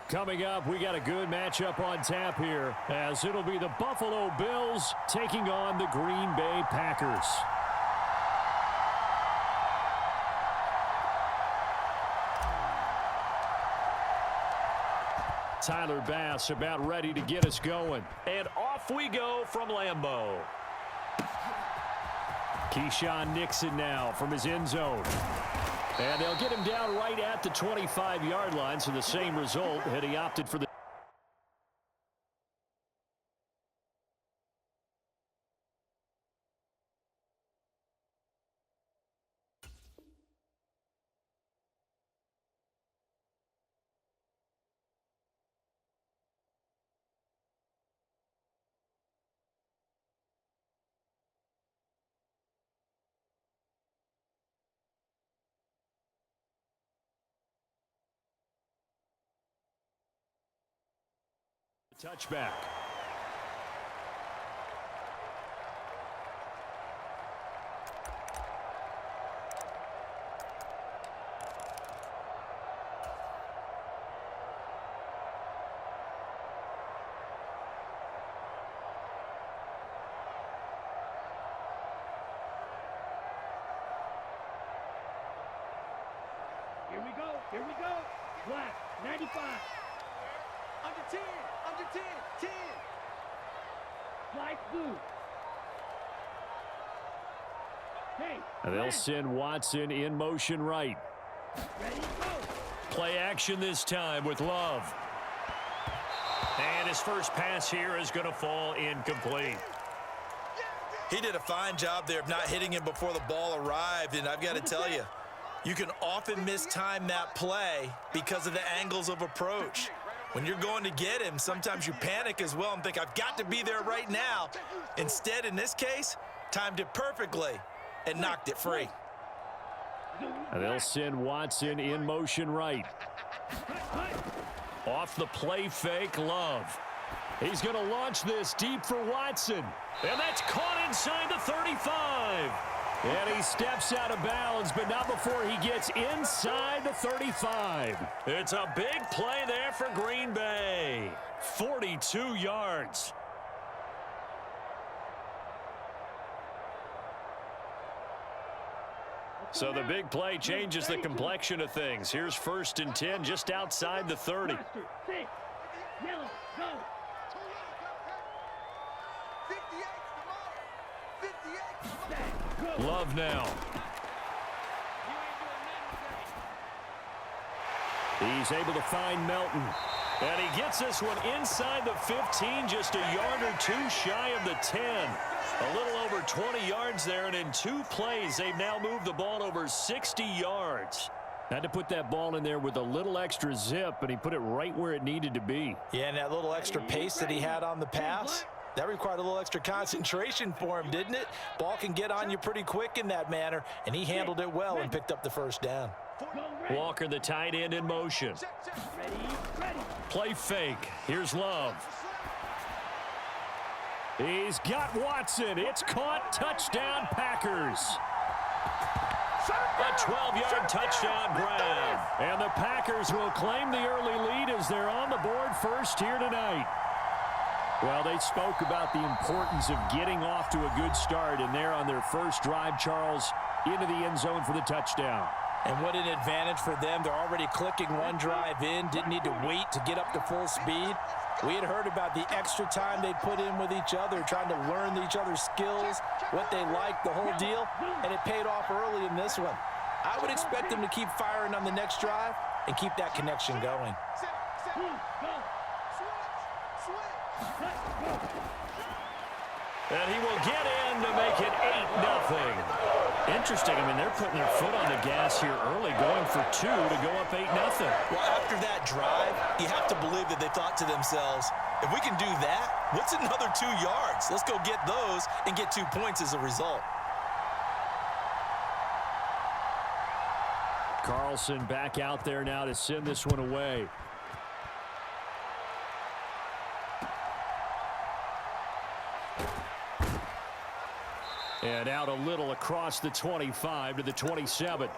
Coming up, we got a good matchup on tap here, as it'll be the Buffalo Bills taking on the Green Bay Packers. Tyler Bass about ready to get us going. And off we go from Lambeau. Keyshawn Nixon now from his end zone. And they'll get him down right at the 25-yard line, so the same result had he opted for the touchback. Here we go. Here we go. Black, 95. Under 10. Under 10. 10. Black, blue. Hey. And they'll send Watson in motion right. Ready, go. Play action this time with Love. And his first pass here is going to fall incomplete. He did a fine job there of not hitting him before the ball arrived, and I've got to tell you, you can often mistime that play because of the angles of approach. When you're going to get him, sometimes you panic as well and think, I've got to be there right now. Instead, in this case, timed it perfectly and knocked it free. And they'll send Watson in motion right. Off the play fake, Love. He's going to launch this deep for Watson. And that's caught inside the 35. And he steps out of bounds, but not before he gets inside the 35. It's a big play there for Green Bay. 42 yards. So the big play changes the complexion of things. Here's 1st and 10 just outside the 30. Yellow, go. Love now. He's able to find Melton. And he gets this one inside the 15, just a yard or two shy of the 10. A little over 20 yards there, and in 2 plays, they've now moved the ball over 60 yards. Had to put that ball in there with a little extra zip, and he put it right where it needed to be. Yeah, and that little extra pace that he had on the pass, that required a little extra concentration for him, didn't it? Ball can get on you pretty quick in that manner, and he handled it well and picked up the first down. Walker, the tight end, in motion. Play fake. Here's Love. He's got Watson. It's caught. Touchdown, Packers. A 12-yard touchdown grab. And the Packers will claim the early lead as they're on the board first here tonight. Well, they spoke about the importance of getting off to a good start, and they're on their first drive, Charles, into the end zone for the touchdown. And what an advantage for them. They're already clicking one drive in, didn't need to wait to get up to full speed. We had heard about the extra time they put in with each other, trying to learn each other's skills, what they like, the whole deal, and it paid off early in this one. I would expect them to keep firing on the next drive and keep that connection going. And he will get in to make it 8-0. Interesting. I mean, they're putting their foot on the gas here early, going for 2 to go up 8-0. Well, after that drive, you have to believe that they thought to themselves, if we can do that, what's another 2 yards? Let's go get those and get 2 points as a result. Carlson back out there now to send this one away. And out a little across the 25 to the 27.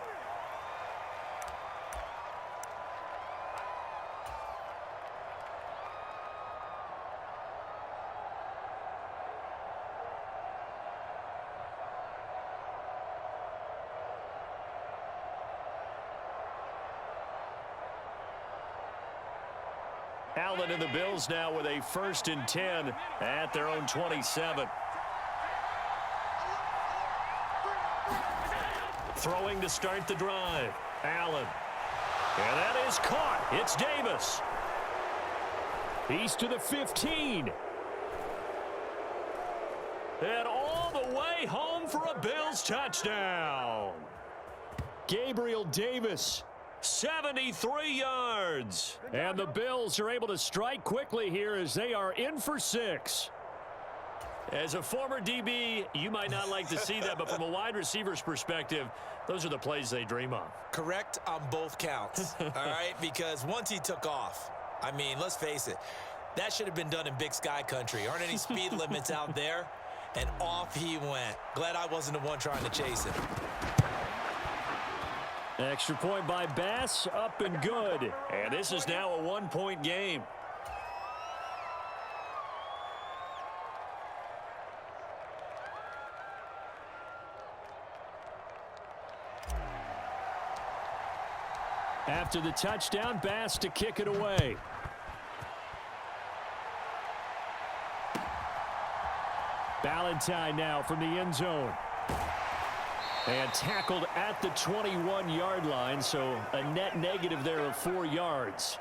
Allen and the Bills now with a 1st and 10 at their own 27. Throwing to start the drive. Allen. And that is caught. It's Davis. He's to the 15. And all the way home for a Bills touchdown. Gabriel Davis, 73 yards. And the Bills are able to strike quickly here as they are in for 6. As a former DB, you might not like to see that, but from a wide receiver's perspective, those are the plays they dream of. Correct on both counts, all right? Because once he took off, I mean, let's face it, that should have been done in Big Sky country. Aren't any speed limits out there? And off he went. Glad I wasn't the one trying to chase him. Extra point by Bass, up and good. And this is now a 1-point game. After the touchdown, Bass to kick it away. Ballantyne now from the end zone. And tackled at the 21-yard line, so a net negative there of 4 yards.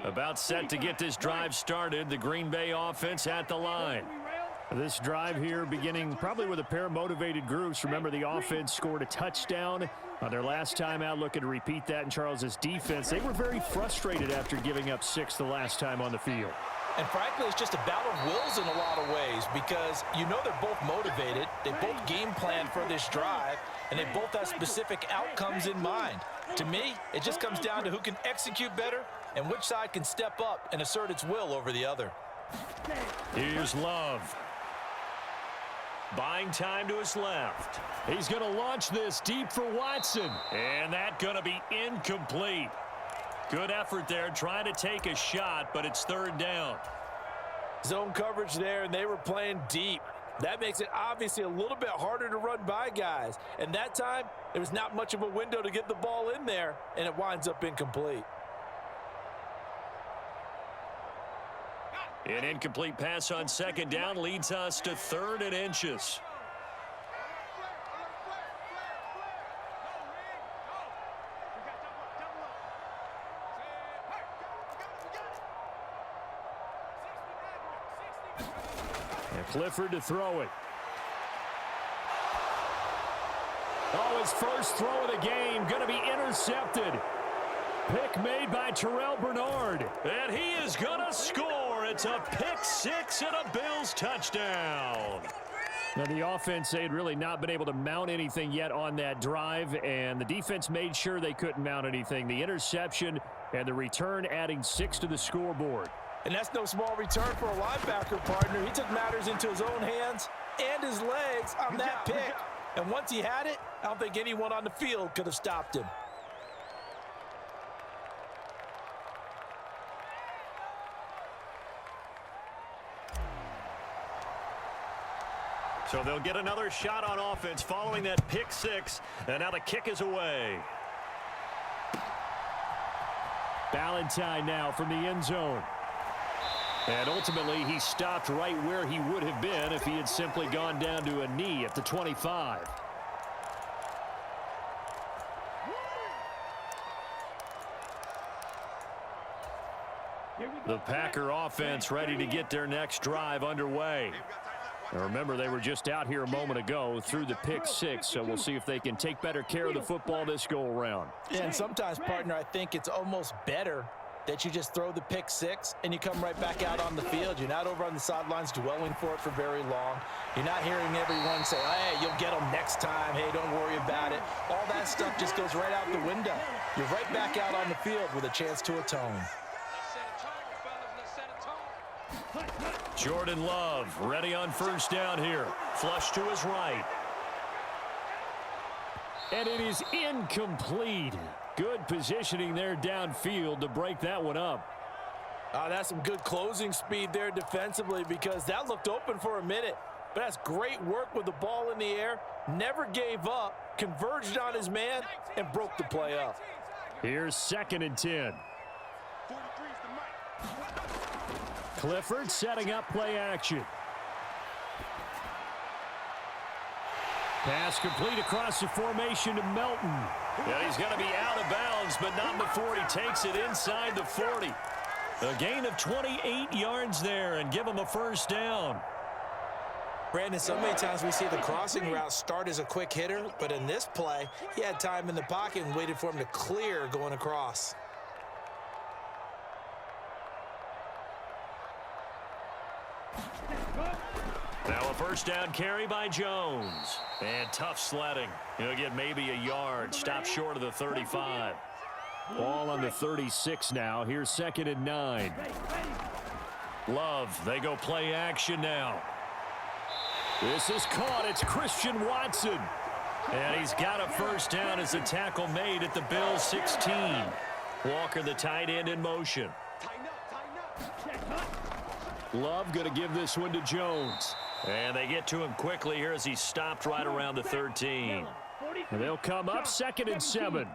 About set to get this drive started. The Green Bay offense at the line. This drive here beginning probably with a pair of motivated groups. Remember, the offense scored a touchdown on their last time out. Looking to repeat that in Charles's defense. They were very frustrated after giving up 6 the last time on the field. And frankly, it's just a battle of wills in a lot of ways because you know they're both motivated. They both game plan for this drive, and they both have specific outcomes in mind. To me, it just comes down to who can execute better and which side can step up and assert its will over the other. Here's Love. Buying time to his left. He's going to launch this deep for Watson. And that's going to be incomplete. Good effort there trying to take a shot, but it's 3rd down. Zone coverage there, and they were playing deep. That makes it obviously a little bit harder to run by guys. And that time, there was not much of a window to get the ball in there, and it winds up incomplete. An incomplete pass on 2nd down leads us to 3rd and inches. And Clifford to throw it. Oh, his first throw of the game going to be intercepted. Pick made by Terrell Bernard. And he is going to score. It's a pick 6 and a Bills touchdown. Now, the offense, they had really not been able to mount anything yet on that drive, and the defense made sure they couldn't mount anything. The interception and the return adding 6 to the scoreboard. And that's no small return for a linebacker, partner. He took matters into his own hands and his legs on that pick. And once he had it, I don't think anyone on the field could have stopped him. So they'll get another shot on offense following that pick 6. And now the kick is away. Ballantyne now from the end zone. And ultimately, he stopped right where he would have been if he had simply gone down to a knee at the 25. The Packer offense ready to get their next drive underway. Now remember, they were just out here a moment ago through the pick 6, so we'll see if they can take better care of the football this go-around. Yeah, and sometimes, partner, I think it's almost better that you just throw the pick 6 and you come right back out on the field. You're not over on the sidelines dwelling for it for very long. You're not hearing everyone say, hey, you'll get them next time. Hey, don't worry about it. All that stuff just goes right out the window. You're right back out on the field with a chance to atone. Jordan Love ready on 1st down here. Flush to his right. And it is incomplete. Good positioning there downfield to break that one up. That's some good closing speed there defensively because that looked open for a minute. but that's great work with the ball in the air, never gave up, converged on his man, and broke the play up. Here's 2nd and 10. Clifford setting up play action. Pass complete across the formation to Melton. And he's going to be out of bounds, but not before he takes it inside the 40. A gain of 28 yards there and give him a first down. Brandon, so many times we see the crossing route start as a quick hitter, but in this play, he had time in the pocket and waited for him to clear going across. Now a first down carry by Jones. And tough sledding. He'll get maybe a yard. Stop short of the 35. Ball on the 36 now. Here's 2nd and 9. Love, they go play action now. This is caught. It's Christian Watson. And he's got a first down as the tackle made at the Bills' 16. Walker, the tight end, in motion. Love going to give this one to Jones. And they get to him quickly here as he stopped right around the 13. And they'll come up 2nd and 7.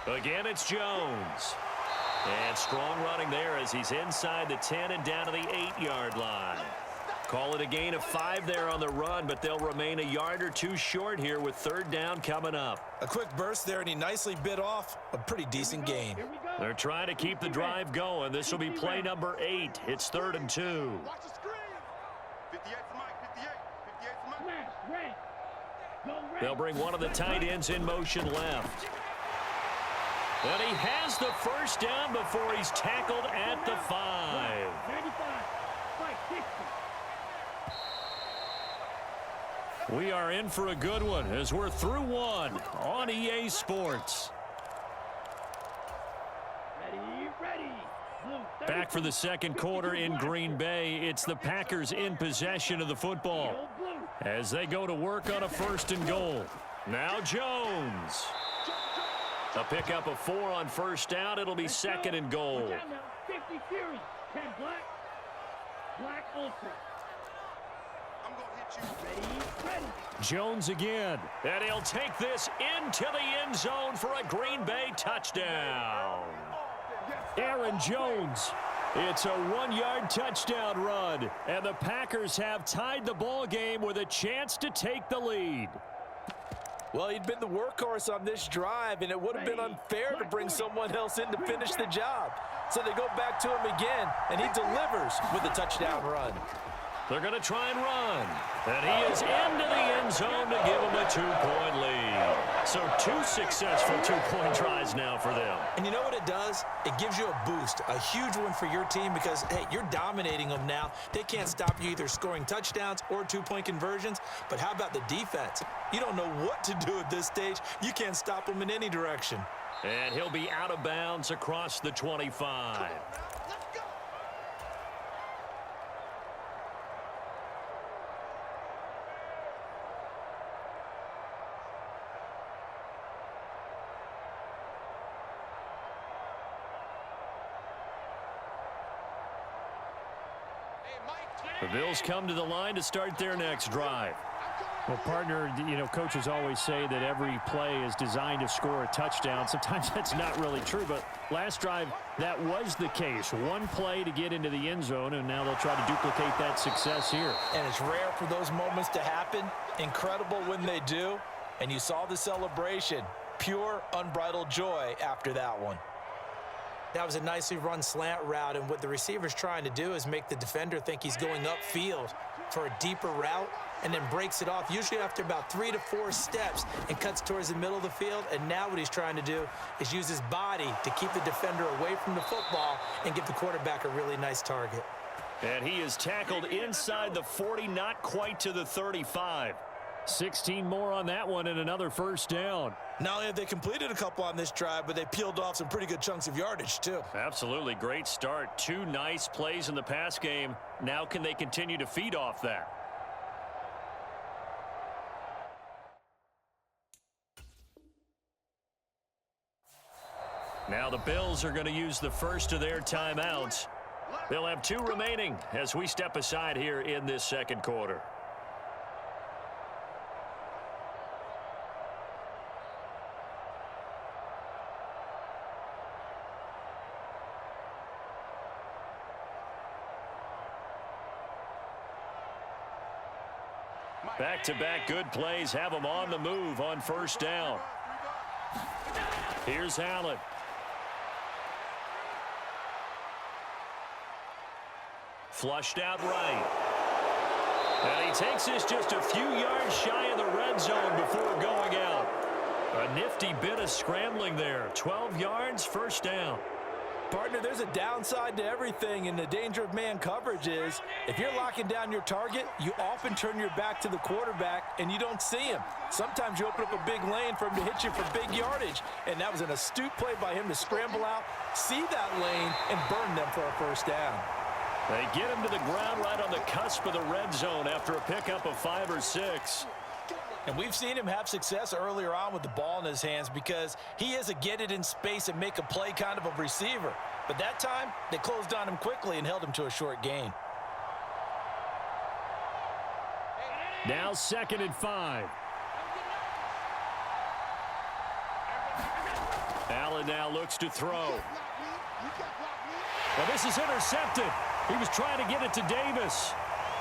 Again, it's Jones. And strong running there as he's inside the 10 and down to the 8-yard line. Call it a gain of 5 there on the run, but they'll remain a yard or two short here with 3rd down coming up. A quick burst there, and he nicely bit off a pretty decent gain. They're trying to keep the drive going. This will be play number 8. It's 3rd and 2. They'll bring one of the tight ends in motion left. And he has the first down before he's tackled at the 5. We are in for a good one as we're through one on EA Sports. Back for the 2nd quarter in Green Bay. It's the Packers in possession of the football as they go to work on a 1st and goal. Now Jones. A pickup of 4 on first down. It'll be 2nd and goal. 50 Fury, 10 Black. Black Ultra. I'm going to hit you. Ready. Jones again. And he'll take this into the end zone for a Green Bay touchdown. Aaron Jones. It's a 1-yard touchdown run. And the Packers have tied the ball game with a chance to take the lead. Well, he'd been the workhorse on this drive, and it would have been unfair to bring someone else in to finish the job. So they go back to him again, and he delivers with a touchdown run. They're going to try and run. And he is into the end zone to give him a 2-point lead. So 2 successful 2-point tries now for them. And you know what it does? It gives you a boost, a huge one for your team because, hey, you're dominating them now. They can't stop you either scoring touchdowns or 2-point conversions. But how about the defense? You don't know what to do at this stage. You can't stop them in any direction. And he'll be out of bounds across the 25. The Bills come to the line to start their next drive. Well, partner, you know, coaches always say that every play is designed to score a touchdown. Sometimes that's not really true, but last drive, that was the case. One play to get into the end zone, and now they'll try to duplicate that success here. And it's rare for those moments to happen. Incredible when they do. And you saw the celebration. Pure, unbridled joy after that one. That was a nicely run slant route, and what the receiver's trying to do is make the defender think he's going upfield for a deeper route and then breaks it off, usually after about 3 to 4 steps, and cuts towards the middle of the field. And now what he's trying to do is use his body to keep the defender away from the football and give the quarterback a really nice target. And he is tackled inside the 40, not quite to the 35. 16 more on that one and another first down. Not only have they completed a couple on this drive, but they peeled off some pretty good chunks of yardage, too. Absolutely. Great start. 2 nice plays in the pass game. Now can they continue to feed off that? Now the Bills are going to use the first of their timeouts. They'll have 2 remaining as we step aside here in this second quarter. Back-to-back good plays have them on the move on first down. Here's Allen. Flushed out right. And he takes this just a few yards shy of the red zone before going out. A nifty bit of scrambling there. 12 yards, first down. Partner, there's a downside to everything, and the danger of man coverage is if you're locking down your target, you often turn your back to the quarterback and you don't see him. Sometimes you open up a big lane for him to hit you for big yardage, and that was an astute play by him to scramble out, see that lane, and burn them for a first down. They get him to the ground right on the cusp of the red zone after a pickup of 5 or 6. And we've seen him have success earlier on with the ball in his hands because he is a get it in space and make a play kind of a receiver. But that time, they closed on him quickly and held him to a short gain. Now 2nd and 5. Allen now looks to throw. Well, this is intercepted. He was trying to get it to Davis.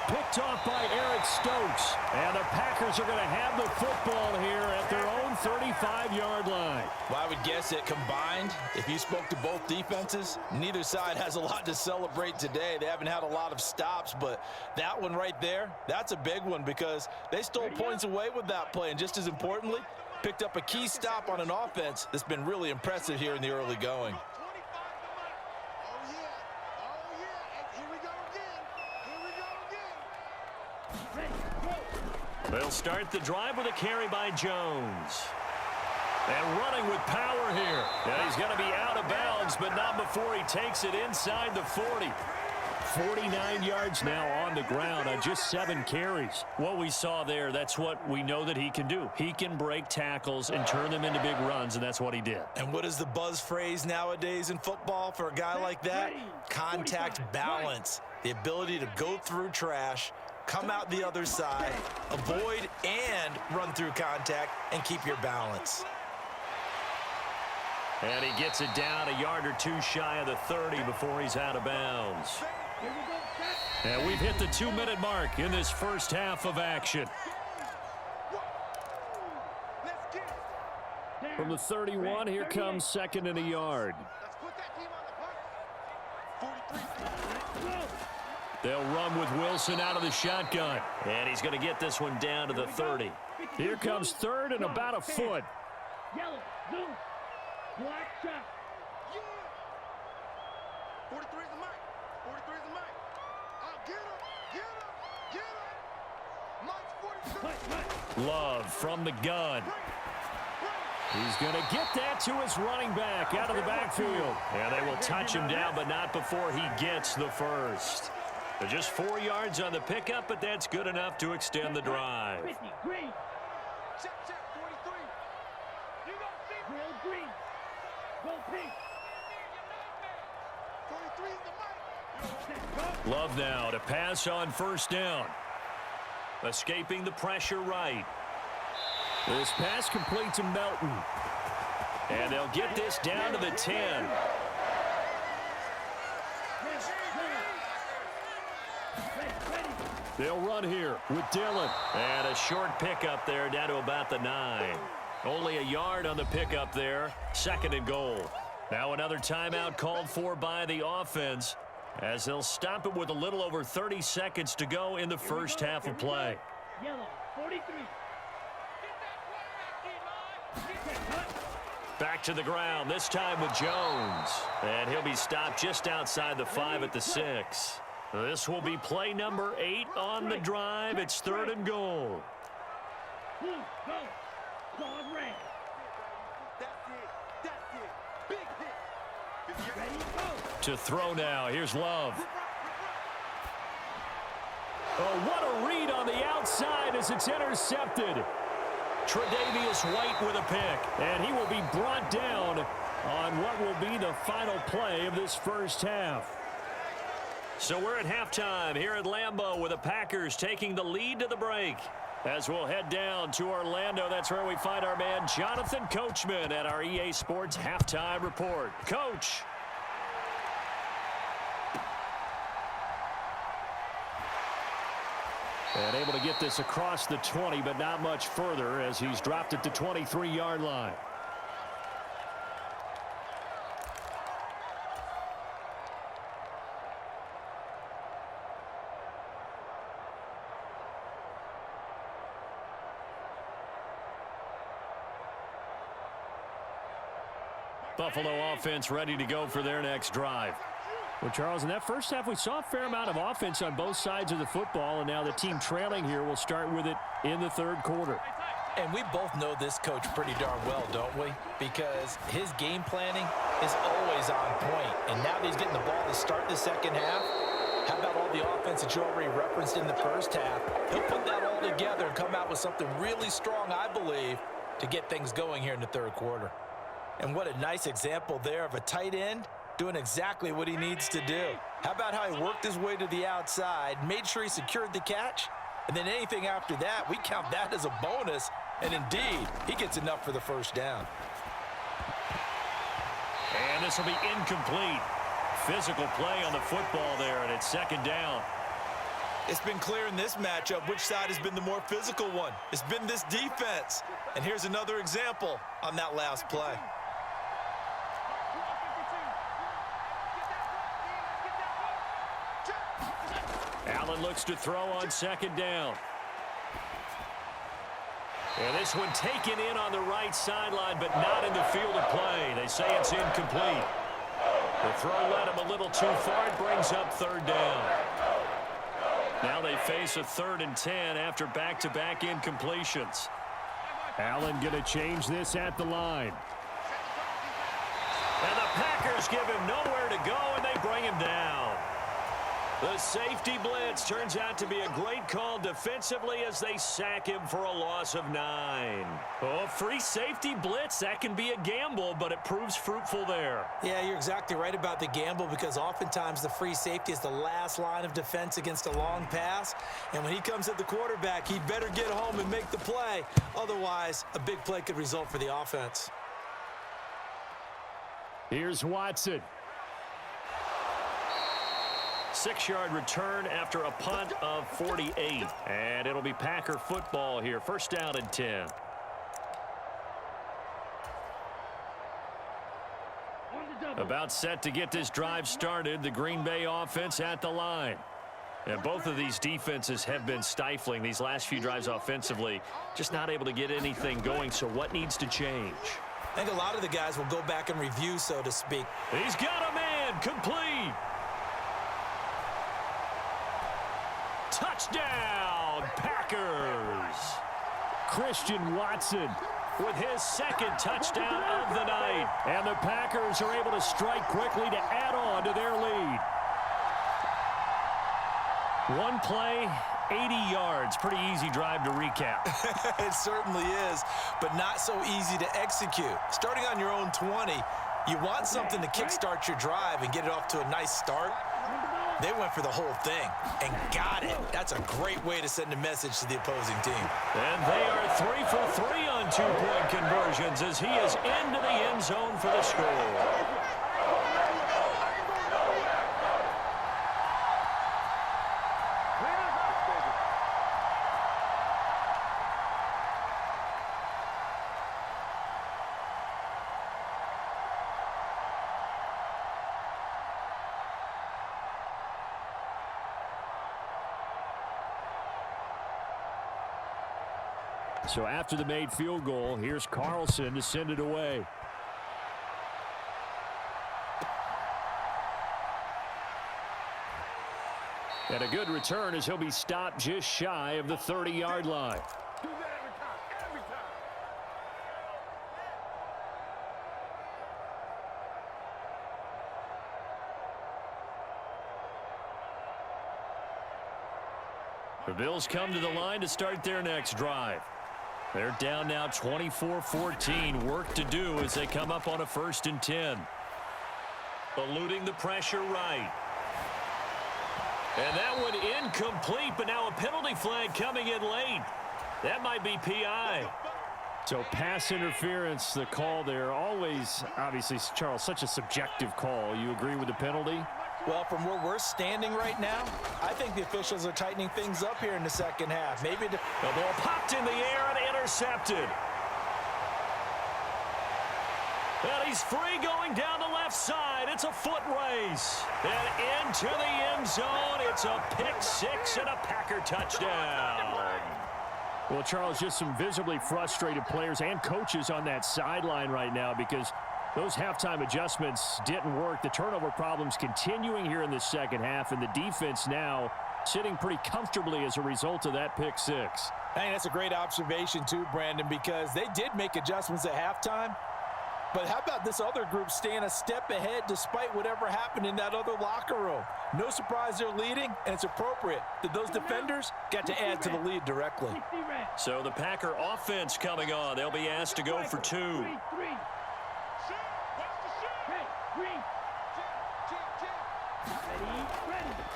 Picked off by Eric Stokes. And the Packers are going to have the football here at their own 35-yard line. Well, I would guess that combined, if you spoke to both defenses, neither side has a lot to celebrate today. They haven't had a lot of stops, but that one right there, that's a big one because they stole points away with that play. And just as importantly, picked up a key stop on an offense that's been really impressive here in the early going. They'll start the drive with a carry by Jones. And running with power here. And he's going to be out of bounds, but not before he takes it inside the 40. 49 yards now on the ground on just 7 carries. What we saw there, that's what we know that he can do. He can break tackles and turn them into big runs, and that's what he did. And what is the buzz phrase nowadays in football for a guy like that? Contact balance. The ability to go through trash, come out the other side, avoid and run through contact, and keep your balance. And he gets it down a yard or 2 shy of the 30 before he's out of bounds. And we've hit the 2-minute mark in this first half of action. From the 31, here comes 2nd and a yard. They'll run with Wilson out of the shotgun. And he's going to get this one down to the 30. Here comes 3rd and about a foot. Yellow, blue, black shot. 43 is the mic. 43 is the mic. Get him, get him, get him. Mike's 42. Love from the gun. He's going to get that to his running back out of the backfield. And they will touch him down, but not before he gets the first. They're just 4 yards on the pickup, but that's good enough to extend the drive. 50, green. Check, 43. You go pink. Real green. Go pink. 43 is the mic. Love now to pass on first down. Escaping the pressure right. This pass complete to Melton. And they'll get this down to the 10. They'll run here with Dillon. And a short pickup there down to about the 9. Only a yard on the pickup there. 2nd and goal. Now another timeout called for by the offense as they'll stop it with a little over 30 seconds to go in the first half of play. Yellow, 43. Back to the ground, this time with Jones. And he'll be stopped just outside the 5 at the 6. This will be play number 8 on the drive. It's 3rd and goal. Blue, go. Dog red. That's it. Big hit. Ready, go. To throw now, here's Love. Oh, what a read on the outside as it's intercepted. Tre'Davious White with a pick. And he will be brought down on what will be the final play of this first half. So we're at halftime here at Lambeau with the Packers taking the lead to the break. As we'll head down to Orlando, that's where we find our man Jonathan Coachman at our EA Sports Halftime Report. Coach. And able to get this across the 20, but not much further as he's dropped it to 23-yard line. Buffalo offense ready to go for their next drive. Well, Charles, in that first half, we saw a fair amount of offense on both sides of the football, and now the team trailing here will start with it in the third quarter. And we both know this coach pretty darn well, don't we? Because his game planning is always on point. And now that he's getting the ball to start the second half, how about all the offense that you already referenced in the first half? He'll put that all together and come out with something really strong, I believe, to get things going here in the third quarter. And what a nice example there of a tight end doing exactly what he needs to do. How about how he worked his way to the outside, made sure he secured the catch, and then anything after that, we count that as a bonus, and indeed, he gets enough for the first down. And this will be incomplete. Physical play on the football there, and it's second down. It's been clear in this matchup which side has been the more physical one. It's been this defense. And here's another example on that last play. Allen looks to throw on second down. And this one taken in on the right sideline, but not in the field of play. They say it's incomplete. The throw led him a little too far. It brings up third down. Now they face a 3rd and 10 after back-to-back incompletions. Allen going to change this at the line. And the Packers give him nowhere to go, and they bring him down. The safety blitz turns out to be a great call defensively as they sack him for a loss of 9. Oh, free safety blitz, that can be a gamble, but it proves fruitful there. Yeah, you're exactly right about the gamble because oftentimes the free safety is the last line of defense against a long pass. And when he comes at the quarterback, he'd better get home and make the play. Otherwise, a big play could result for the offense. Here's Watson. 6-yard return after a punt of 48. And it'll be Packer football here. First down and 10. About set to get this drive started. The Green Bay offense at the line. And both of these defenses have been stifling these last few drives offensively. Just not able to get anything going. So what needs to change? I think a lot of the guys will go back and review, so to speak. He's got a man. Complete. Touchdown, Packers. Christian Watson with his second touchdown of the night. And the Packers are able to strike quickly to add on to their lead. One play, 80 yards. Pretty easy drive to recap. It certainly is, but not so easy to execute. Starting on your own 20, you want something to kickstart your drive and get it off to a nice start. They went for the whole thing and got it. That's a great way to send a message to the opposing team. And they are 3 for 3 on 2-point conversions as he is into the end zone for the score. So after the made field goal, here's Carlson to send it away. And a good return as he'll be stopped just shy of the 30-yard line. The Bills come to the line to start their next drive. They're down now 24-14. Work to do as they come up on a 1st and 10. Eluding the pressure right. And that one incomplete, but now a penalty flag coming in late. That might be PI. So pass interference, the call there. Always, obviously, Charles, such a subjective call. You agree with the penalty? Well, from where we're standing right now, I think the officials are tightening things up here in the second half. Maybe the ball popped in the air and intercepted. And he's free going down the left side. It's a foot race. And into the end zone. It's a pick six and a Packer touchdown. Well, Charles, just some visibly frustrated players and coaches on that sideline right now because those halftime adjustments didn't work. The turnover problems continuing here in the second half, and the defense now sitting pretty comfortably as a result of that pick six. I think that's a great observation too, Brandon, because they did make adjustments at halftime. But how about this other group staying a step ahead despite whatever happened in that other locker room? No surprise they're leading, and it's appropriate that those defenders got to add to the lead directly. So the Packer offense coming on. They'll be asked to go for two.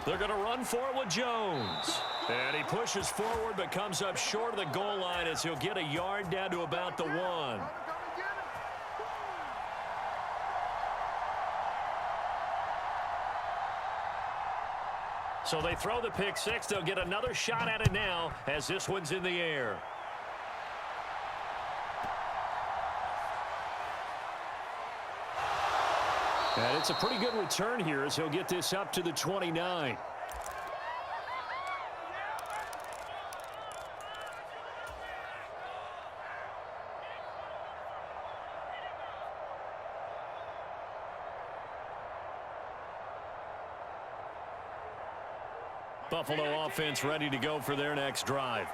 They're going to run for it with Jones. And he pushes forward but comes up short of the goal line as he'll get a yard down to about the 1. So they throw the pick six. They'll get another shot at it now as this one's in the air. And it's a pretty good return here as he'll get this up to the 29. Buffalo offense ready to go for their next drive.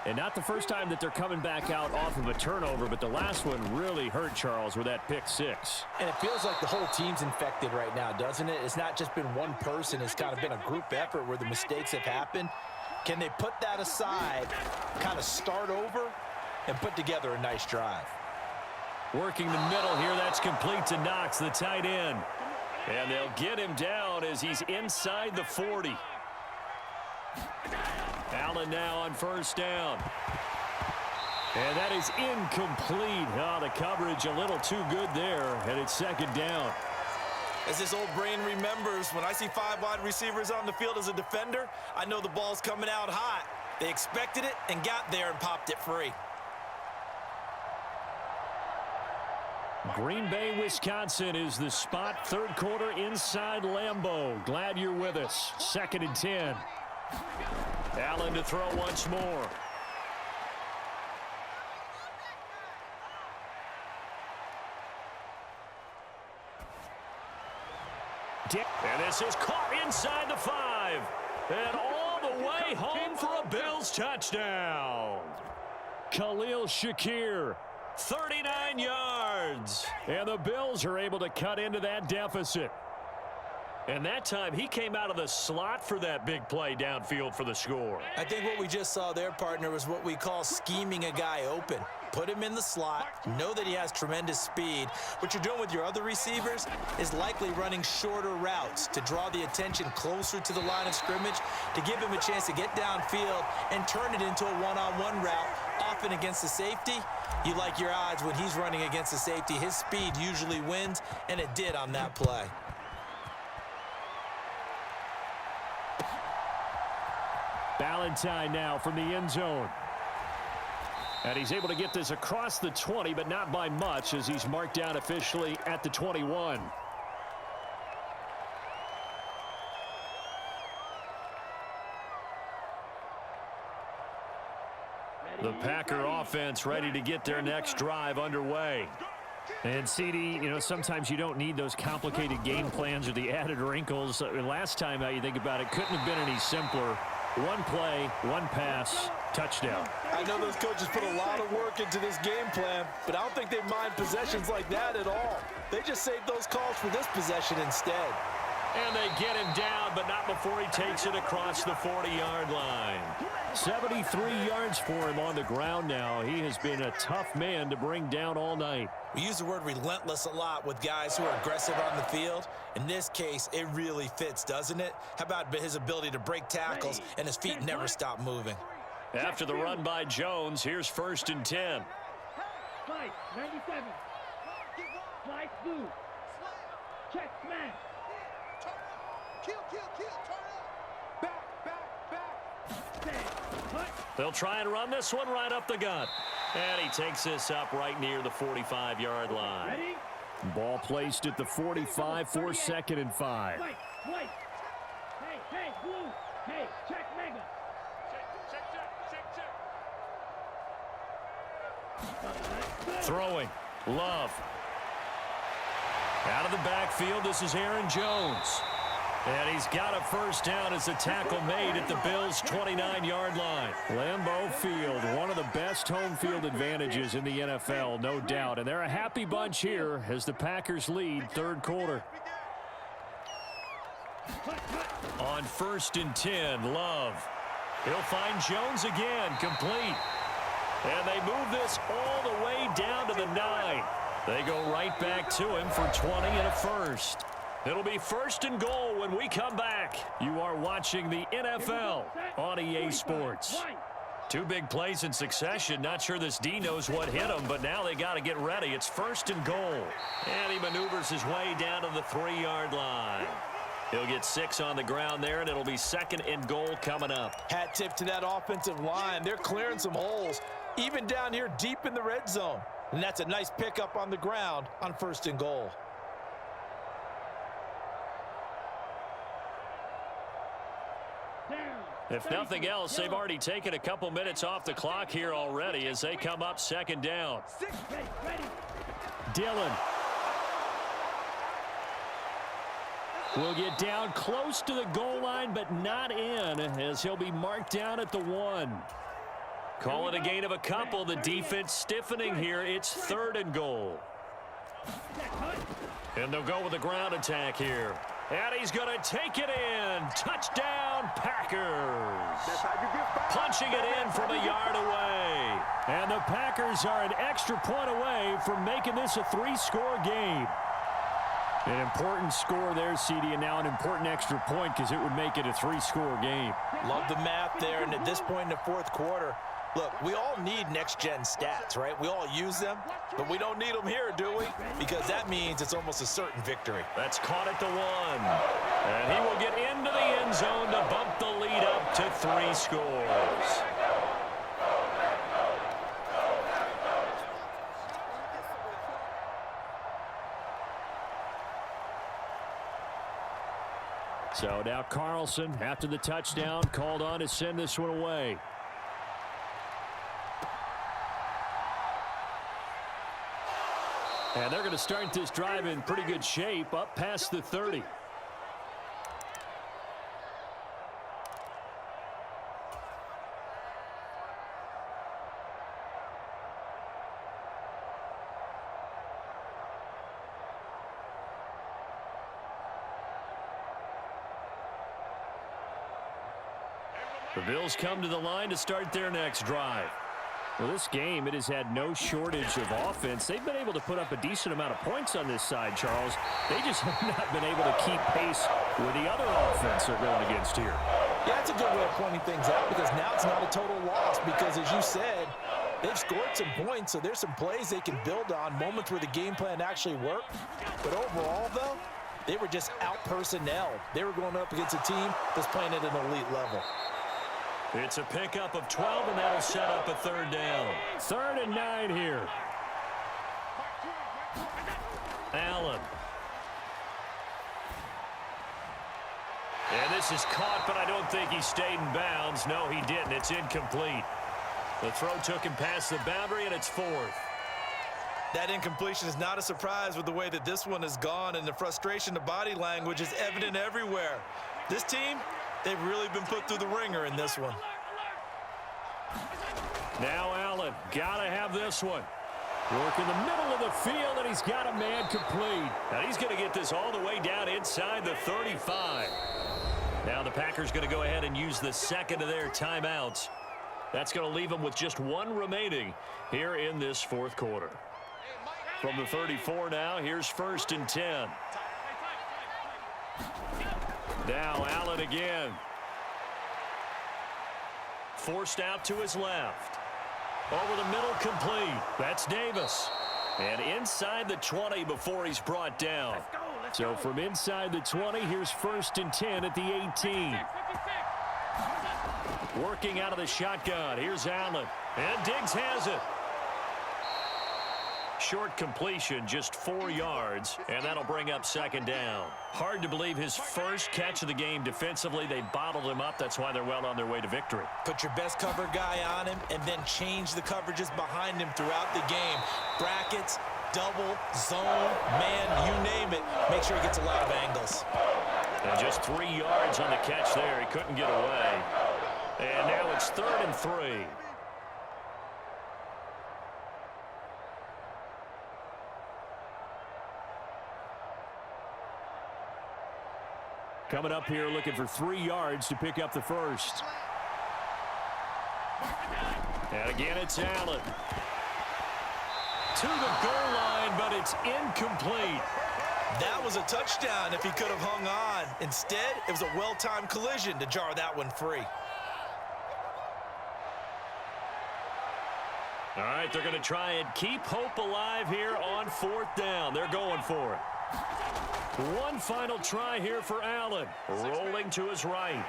And not the first time that they're coming back out off of a turnover, but the last one really hurt Charles with that pick six. And it feels like the whole team's infected right now, doesn't it? It's not just been one person. It's kind of been a group effort where the mistakes have happened. Can they put that aside, kind of start over, and put together a nice drive? Working the middle here. That's complete to Knox, the tight end. And they'll get him down as he's inside the 40. Allen now on first down. And that is incomplete. Oh, the coverage a little too good there, and it's second down. As this old brain remembers, when I see 5 wide receivers on the field as a defender, I know the ball's coming out hot. They expected it and got there and popped it free. Green Bay, Wisconsin is the spot. Third quarter inside Lambeau. Glad you're with us. 2nd and 10. Allen to throw once more. And this is caught inside the 5. And all the way home for a Bills touchdown. Khalil Shakir, 39 yards. And the Bills are able to cut into that deficit. And that time, he came out of the slot for that big play downfield for the score. I think what we just saw there, partner, was what we call scheming a guy open. Put him in the slot, know that he has tremendous speed. What you're doing with your other receivers is likely running shorter routes to draw the attention closer to the line of scrimmage, to give him a chance to get downfield and turn it into a one-on-one route, often against the safety. You like your odds when he's running against the safety. His speed usually wins, and it did on that play. Ballantyne now from the end zone. And he's able to get this across the 20, but not by much as he's marked down officially at the 21. The Packer offense ready to get their next drive underway. And, CD, you know, sometimes you don't need those complicated game plans or the added wrinkles. Last time, how you think about it, couldn't have been any simpler. One play, one pass, touchdown. I know those coaches put a lot of work into this game plan, but I don't think they mind possessions like that at all. They just saved those calls for this possession instead. And they get him down, but not before he takes it across the 40-yard line. 73 yards for him on the ground now. He has been a tough man to bring down all night. We use the word relentless a lot with guys who are aggressive on the field. In this case, it really fits, doesn't it? How about his ability to break tackles and his feet never stop moving? After the run by Jones, here's 1st and 10. Slide, 97. Slide, blue. Check, smash. Kill, turn up. Back. They'll try and run this one right up the gut. And he takes this up right near the 45-yard line. Ready? Ball placed at the 45 for 2nd and 5. White. Hey, blue. Hey, check, mega. Check. Throwing. Love. Out of the backfield, this is Aaron Jones. And he's got a 1st down as the tackle made at the Bills' 29-yard line. Lambeau Field, one of the best home field advantages in the NFL, no doubt. And they're a happy bunch here as the Packers lead 3rd quarter. On 1st and 10, Love. He'll find Jones again, complete. And they move this all the way down to the 9. They go right back to him for 20 and a 1st. It'll be 1st and goal when we come back. You are watching the NFL on EA Sports. 2 big plays in succession. Not sure this D knows what hit him, but now they got to get ready. It's 1st and goal. And he maneuvers his way down to the 3-yard line. He'll get 6 on the ground there, and it'll be 2nd and goal coming up. Hat tip to that offensive line. They're clearing some holes, even down here deep in the red zone. And that's a nice pickup on the ground on 1st and goal. If nothing else, they've already taken a couple minutes off the clock here already as they come up 2nd down. Dillon will get down close to the goal line, but not in, as he'll be marked down at the 1. Call it a gain of a couple. The defense stiffening here. It's 3rd and goal. And they'll go with the ground attack here. And he's going to take it in. Touchdown, Packers. Punching it in from a yard away. And the Packers are an extra point away from making this a 3-score game. An important score there, CD, and now an important extra point because it would make it a 3-score game. Love the math there, and at this point in the 4th quarter, look, we all need next-gen stats, right? We all use them, but we don't need them here, do we? Because that means it's almost a certain victory. That's caught at the 1. And he will get into the end zone to bump the lead up to 3 scores. So now Carlson, after the touchdown, called on to send this one away. And they're going to start this drive in pretty good shape, up past the 30. The Bills come to the line to start their next drive. Well, this game, it has had no shortage of offense. They've been able to put up a decent amount of points on this side, Charles. They just have not been able to keep pace with the other offense they're going against here. Yeah, that's a good way of pointing things out because now it's not a total loss because, as you said, they've scored some points, so there's some plays they can build on, moments where the game plan actually worked. But overall, though, they were just out-personnelled. They were going up against a team that's playing at an elite level. It's a pickup of 12, and that'll set up a 3rd down. 3rd and 9 here. Allen. And this is caught, but I don't think he stayed in bounds. No, he didn't. It's incomplete. The throw took him past the boundary, and it's 4th. That incompletion is not a surprise with the way that this one has gone, and the frustration, the body language is evident everywhere. This team, they've really been put through the ringer in this one. Now Allen, gotta have this one. Work in the middle of the field, and he's got a man complete. Now he's going to get this all the way down inside the 35. Now the Packers going to go ahead and use the second of their timeouts. That's going to leave them with just one remaining here in this fourth quarter. From the 34 now, here's 1st and 10. Now Allen again. Forced out to his left. Over the middle, complete. That's Davis. And inside the 20 before he's brought down. So from inside the 20, here's 1st and 10 at the 18. Working out of the shotgun. Here's Allen. And Diggs has it. Short completion, just 4 yards, and that'll bring up 2nd down. Hard to believe his first catch of the game defensively. They bottled him up. That's why they're well on their way to victory. Put your best cover guy on him and then change the coverages behind him throughout the game. Brackets, double, zone, man, you name it. Make sure he gets a lot of angles. And just 3 yards on the catch there. He couldn't get away. And now it's 3rd and 3. Coming up here looking for 3 yards to pick up the first. And again, it's Allen. To the goal line, but it's incomplete. That was a touchdown if he could have hung on. Instead, it was a well-timed collision to jar that one free. All right, they're going to try and keep hope alive here on 4th down. They're going for it. One final try here for Allen. Rolling to his right.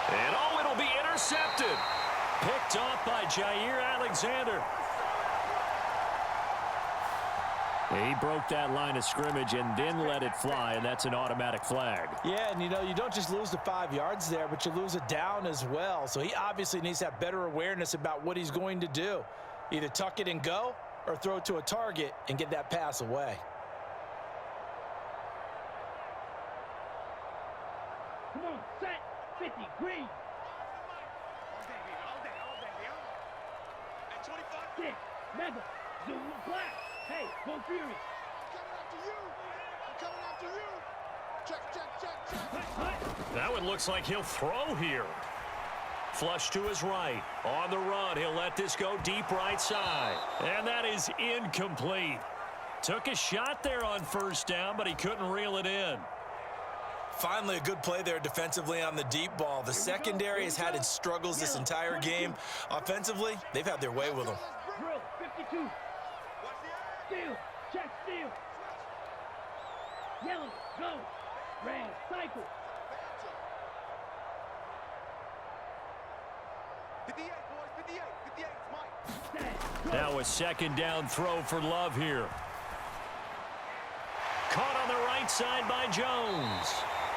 And oh, it'll be intercepted. Picked off by Jair Alexander. He broke that line of scrimmage and then let it fly, and that's an automatic flag. Yeah, and you know, you don't just lose the 5 yards there, but you lose it down as well. So he obviously needs to have better awareness about what he's going to do. Either tuck it and go or throw it to a target and get that pass away. Come on, set, 50, green. At 25. 6, mega, zoom, black. Hey, go Fury. I'm coming after you. Check. That one looks like he'll throw here. Flush to his right. On the run, he'll let this go deep right side. And that is incomplete. Took a shot there on 1st down, but he couldn't reel it in. Finally, a good play there defensively on the deep ball. The secondary has had its struggles this entire game. Offensively, they've had their way with them. Drill, 52. Steal, check, steal. Yellow, go. Red, cycle. 58, boys, 58. 58, it's Mike. Now a 2nd down throw for Love here. Caught on the right side by Jones.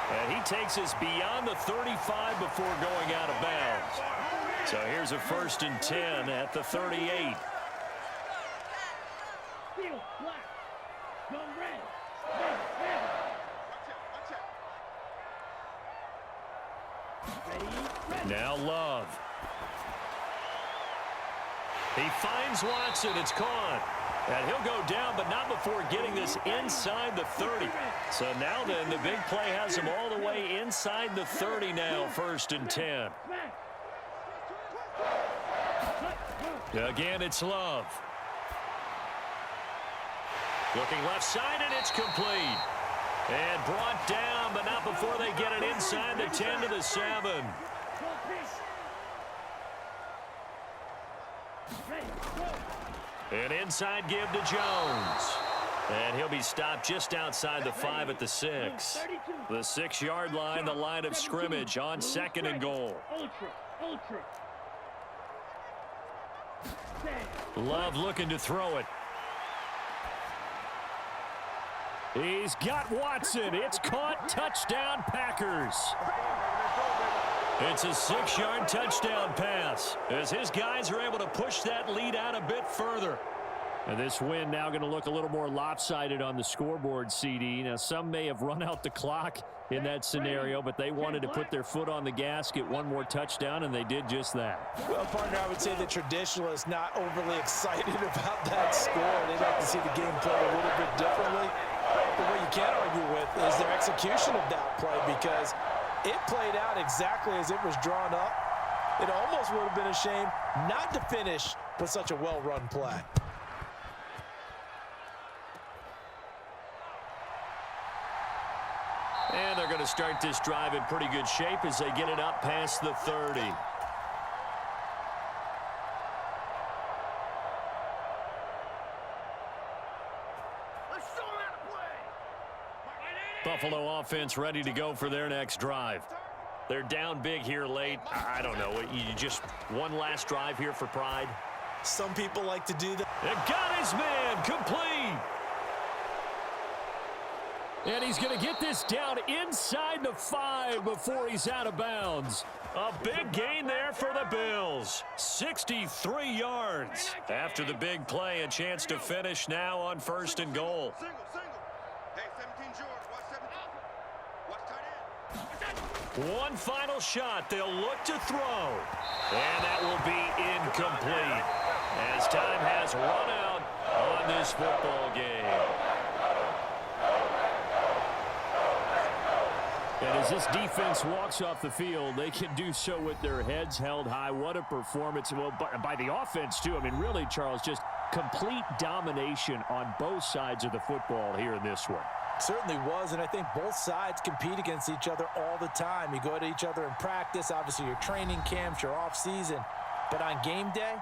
And he takes us beyond the 35 before going out of bounds. So here's a 1st and 10 at the 38. Steal, black. Go red. Red. Ready. Now Love. He finds Watson. It's caught. And he'll go down, but not before getting this inside the 30. So now then, the big play has him all the way inside the 30 now, 1st and 10. Again, it's Love. Looking left side, and it's complete. And brought down, but not before they get it inside the 10 to the 7. An inside give to Jones. And he'll be stopped just outside the 5 at the 6. The 6-yard line, the line of scrimmage on 2nd and goal. Ultra. Love looking to throw it. He's got Watson. It's caught. Touchdown, Packers. It's a 6-yard touchdown pass as his guys are able to push that lead out a bit further. And this win now going to look a little more lopsided on the scoreboard, CD. Now, some may have run out the clock in that scenario, but they wanted to put their foot on the gas, get one more touchdown, and they did just that. Well, partner, I would say the traditionalists not overly excited about that score. They'd like to see the game played a little bit differently. But what you can't argue with is their execution of that play, because it played out exactly as it was drawn up. It almost would have been a shame not to finish with such a well-run play. And they're going to start this drive in pretty good shape as they get it up past the 30. Buffalo offense ready to go for their next drive. They're down big here late. I don't know. You just one last drive here for pride. Some people like to do that. And got his man complete. And he's going to get this down inside the 5 before he's out of bounds. A big gain there for the Bills. 63 yards. After the big play, a chance to finish now on 1st and goal. Single. Hey, 17 George. Watch 17. Watch tight end. One final shot. They'll look to throw. And that will be incomplete as time has run out on this football game. And as this defense walks off the field, they can do so with their heads held high. What a performance. Well, by the offense, too. I mean, really, Charles, just complete domination on both sides of the football here in this one. Certainly was, and I think both sides compete against each other all the time. You go at each other in practice, obviously your training camps, your off-season. But on game day,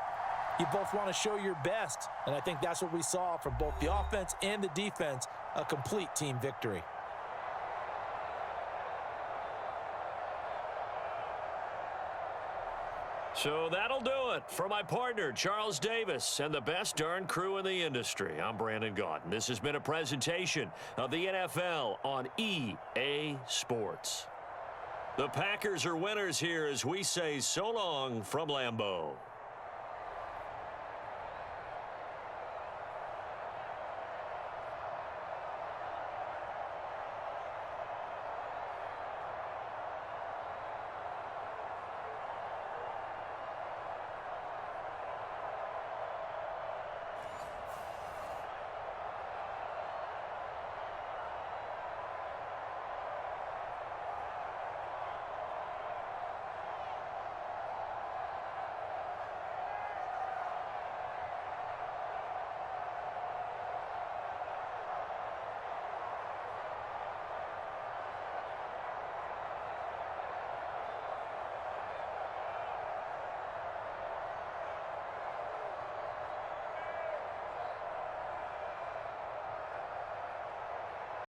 you both want to show your best. And I think that's what we saw from both the offense and the defense, a complete team victory. So that'll do it for my partner, Charles Davis, and the best darn crew in the industry. I'm Brandon Gaudin. This has been a presentation of the NFL on EA Sports. The Packers are winners here as we say so long from Lambeau.